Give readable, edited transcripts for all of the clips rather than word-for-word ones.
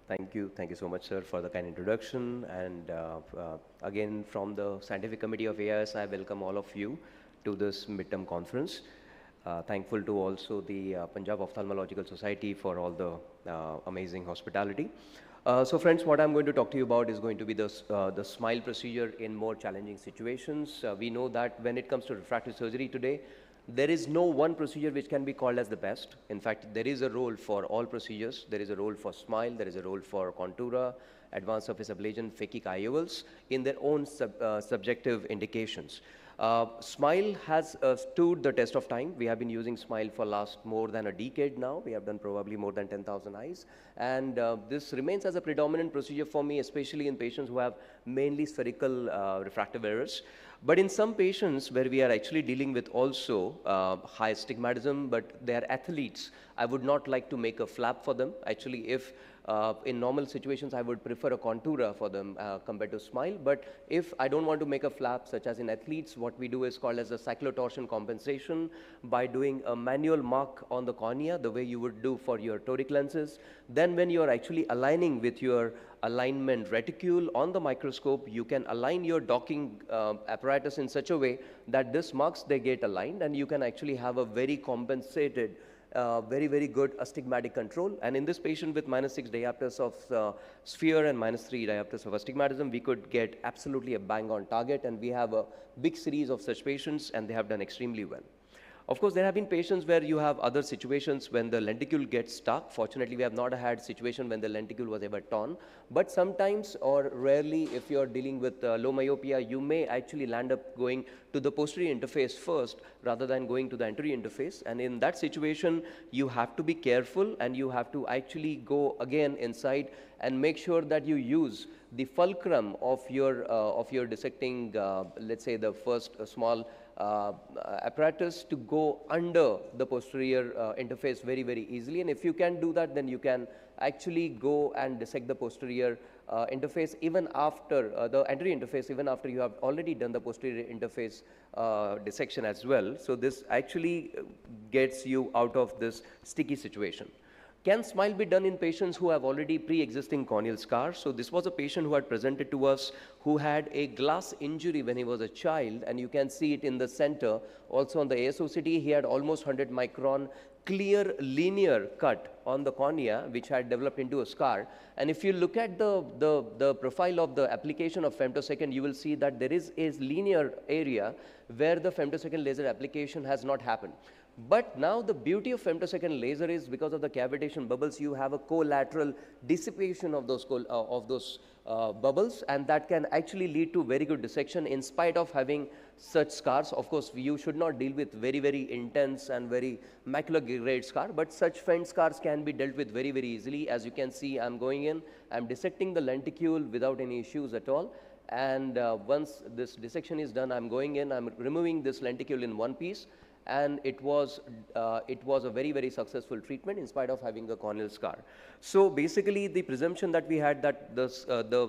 Thank you so much, sir, for the kind introduction. And again, from the Scientific Committee of AIS, I welcome all of you to this midterm conference. Thankful to also the Punjab Ophthalmological Society for all the amazing hospitality. So friends, what I'm going to talk to you about is going to be the smile procedure in more challenging situations. We know that when it comes to refractive surgery today, there is no one procedure which can be called as the best. In fact, there is a role for all procedures. There is a role for smile, there is a role for contoura, advanced surface ablation, phakic IOLs in their own subjective indications. Smile has stood the test of time. We have been using Smile for last more than a decade now. We have done probably more than 10,000 eyes. And this remains as a predominant procedure for me, especially in patients who have mainly spherical refractive errors. But in some patients where we are actually dealing with also high astigmatism, but they are athletes, I would not like to make a flap for them. Actually, if in normal situations, I would prefer a contoura for them compared to smile. But if I don't want to make a flap, such as in athletes, what we do is called as a cyclotorsion compensation by doing a manual mark on the cornea, the way you would do for your toric lenses. Then when you're actually aligning with your alignment reticule on the microscope, you can align your docking apparatus in such a way that these marks, they get aligned, and you can actually have a very compensated very good astigmatic control. And in this patient with -6 diopters of sphere and -3 diopters of astigmatism, we could get absolutely a bang on target, and we have a big series of such patients, and they have done extremely well. Of course, there have been patients where you have other situations when the lenticule gets stuck. Fortunately, we have not had situation when the lenticule was ever torn. But sometimes or rarely, if you're dealing with low myopia, you may actually land up going to the posterior interface first rather than going to the anterior interface. And in that situation, you have to be careful, and you have to actually go again inside and make sure that you use the fulcrum of your dissecting, let's say the first small apparatus to go under the posterior interface very easily. And if you can do that, then you can actually go and dissect the posterior interface even after the anterior interface, even after you have already done the posterior interface dissection as well. So this actually gets you out of this sticky situation. Can smile be done in patients who have already pre-existing corneal scars? So this was a patient who had presented to us who had a glass injury when he was a child, and you can see it in the center. Also on the ASOCT, he had almost 100 micron clear linear cut on the cornea, which had developed into a scar. And if you look at the profile of the application of femtosecond, you will see that there is a linear area where the femtosecond laser application has not happened. But now the beauty of femtosecond laser is because of the cavitation bubbles, you have a collateral dissipation of those bubbles, and that can actually lead to very good dissection in spite of having such scars. Of course, you should not deal with very intense and very macular grade scar, but such faint scars can be dealt with very easily. As you can see, I'm going in, I'm dissecting the lenticule without any issues at all. And once this dissection is done, I'm going in, I'm removing this lenticule in one piece. And it was a very successful treatment in spite of having a corneal scar. So basically, the presumption that we had that the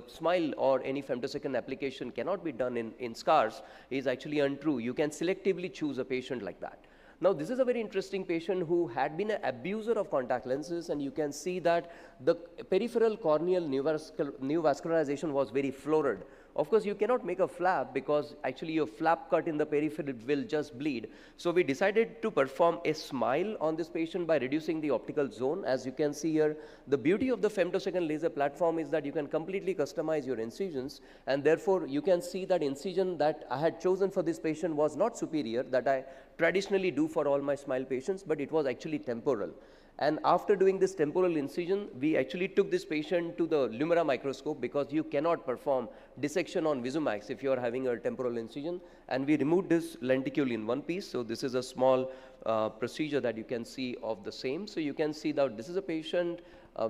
smile or any femtosecond application cannot be done in scars is actually untrue. You can selectively choose a patient like that. Now, this is a very interesting patient who had been an abuser of contact lenses, and you can see that the peripheral corneal neovascularization was very florid. Of course, you cannot make a flap because actually your flap cut in the periphery will just bleed. So we decided to perform a smile on this patient by reducing the optical zone. As you can see here, the beauty of the femtosecond laser platform is that you can completely customize your incisions, and therefore you can see that incision that I had chosen for this patient was not superior that I traditionally do for all my smile patients, but it was actually temporal. And after doing this temporal incision, we actually took this patient to the Lumira microscope because you cannot perform dissection on Visumax if you are having a temporal incision. And we removed this lenticule in one piece. So this is a small procedure that you can see of the same. So you can see that this is a patient.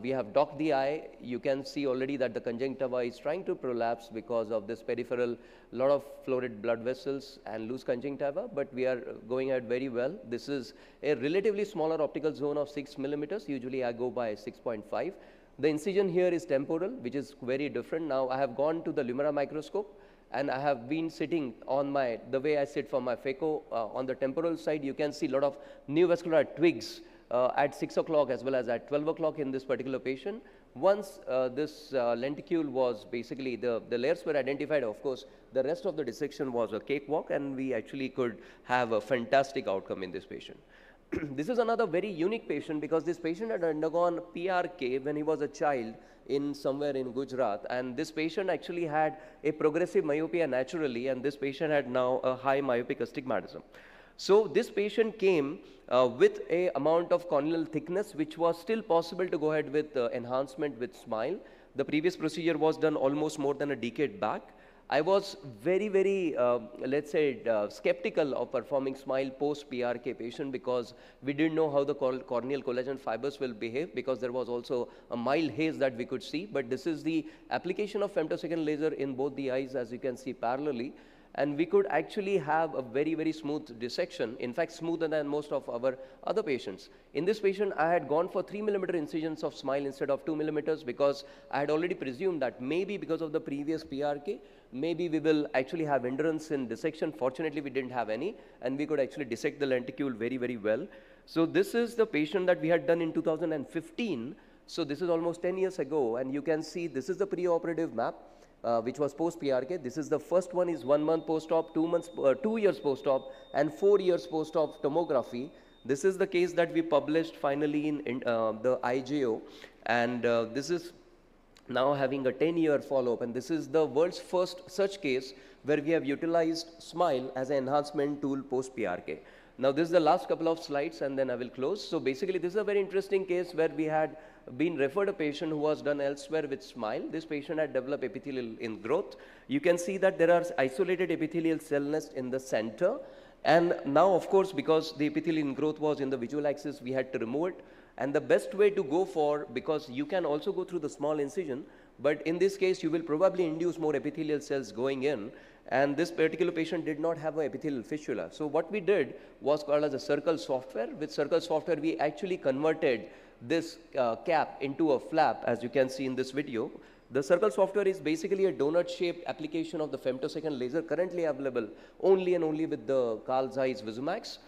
We have docked the eye. You can see already that the conjunctiva is trying to prolapse because of this peripheral, lot of florid blood vessels and loose conjunctiva, but we are going ahead very well. This is a relatively smaller optical zone of 6 millimeters. Usually I go by 6.5. The incision here is temporal, which is very different. Now I have gone to the Lumira microscope, and I have been sitting on the way I sit for my phaco on the temporal side. You can see a lot of neovascular twigs at 6 o'clock as well as at 12 o'clock in this particular patient. Once this lenticule was basically, the layers were identified, of course, the rest of the dissection was a cakewalk, and we actually could have a fantastic outcome in this patient. This is another very unique patient because this patient had undergone PRK when he was a child in somewhere in Gujarat, and this patient actually had a progressive myopia naturally, and this patient had now a high myopic astigmatism. So this patient came with a amount of corneal thickness which was still possible to go ahead with enhancement with SMILE. The previous procedure was done almost more than a decade back. I was very, let's say, skeptical of performing SMILE post-PRK patient because we didn't know how the corneal collagen fibers will behave, because there was also a mild haze that we could see. But this is the application of femtosecond laser in both the eyes, as you can see parallelly. And we could actually have a very smooth dissection, in fact smoother than most of our other patients. In this patient, I had gone for 3 mm incisions of SMILE instead of 2 mm because I had already presumed that maybe because of the previous PRK, maybe we will actually have endurance in dissection. Fortunately, we didn't have any, and we could actually dissect the lenticule very well. So this is the patient that we had done in 2015. So this is almost 10 years ago, and you can see this is the preoperative map. Which was post-PRK. This is the first one is 1 month post-op, 2 years post-op, and 4 years post-op tomography. This is the case that we published finally in the IJO, and this is now having a 10-year follow-up, and this is the world's first such case where we have utilized SMILE as an enhancement tool post-PRK. Now this is the last couple of slides, and then I will close. So basically this is a very interesting case where we had been referred a patient who was done elsewhere with SMILE. This patient had developed epithelial ingrowth. You can see that there are isolated epithelial cell nest in the center, and now of course because the epithelial ingrowth was in the visual axis, we had to remove it. And the best way to go for, because you can also go through the small incision, but in this case you will probably induce more epithelial cells going in, and this particular patient did not have an epithelial fistula. So what we did was called as a circle software. With circle software, we actually converted this cap into a flap, as you can see in this video. The circle software is basically a donut-shaped application of the femtosecond laser currently available only and only with the Carl Zeiss Visumax.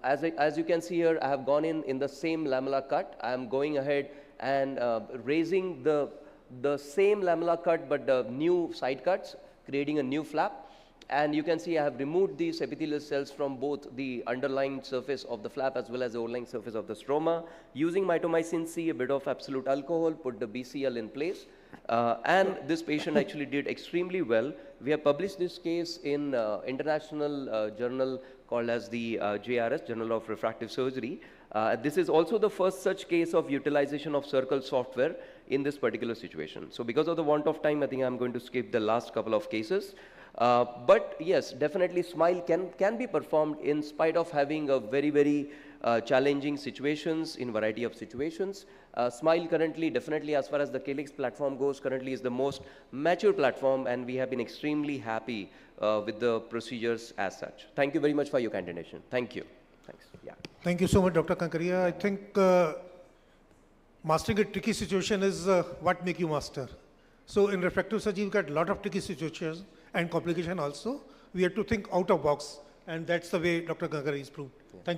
As you can see here, I have gone in the same lamella cut. I am going ahead and raising the same lamella cut but the new side cuts, creating a new flap. And you can see I have removed these epithelial cells from both the underlying surface of the flap as well as the overlying surface of the stroma. Using mitomycin C, a bit of absolute alcohol, put the BCL in place. And this patient actually did extremely well. We have published this case in international journal called as the JRS, Journal of Refractive Surgery. This is also the first such case of utilization of circle software in this particular situation. So because of the want of time, I think I'm going to skip the last couple of cases. But yes, definitely SMILE can be performed in spite of having a very challenging situations in variety of situations. SMILE currently, definitely as far as the Calyx platform goes, currently is the most mature platform, and we have been extremely happy with the procedures as such. Thank you very much for your kind attention. Thank you. Thanks. Yeah. Thank you so much, Dr. Kankaria. I think mastering a tricky situation is what make you master. So in refractive surgery, we've got a lot of tricky situations and complication also. We have to think out of box, and that's the way Dr. Kankaria is proved. Yeah. Thank you.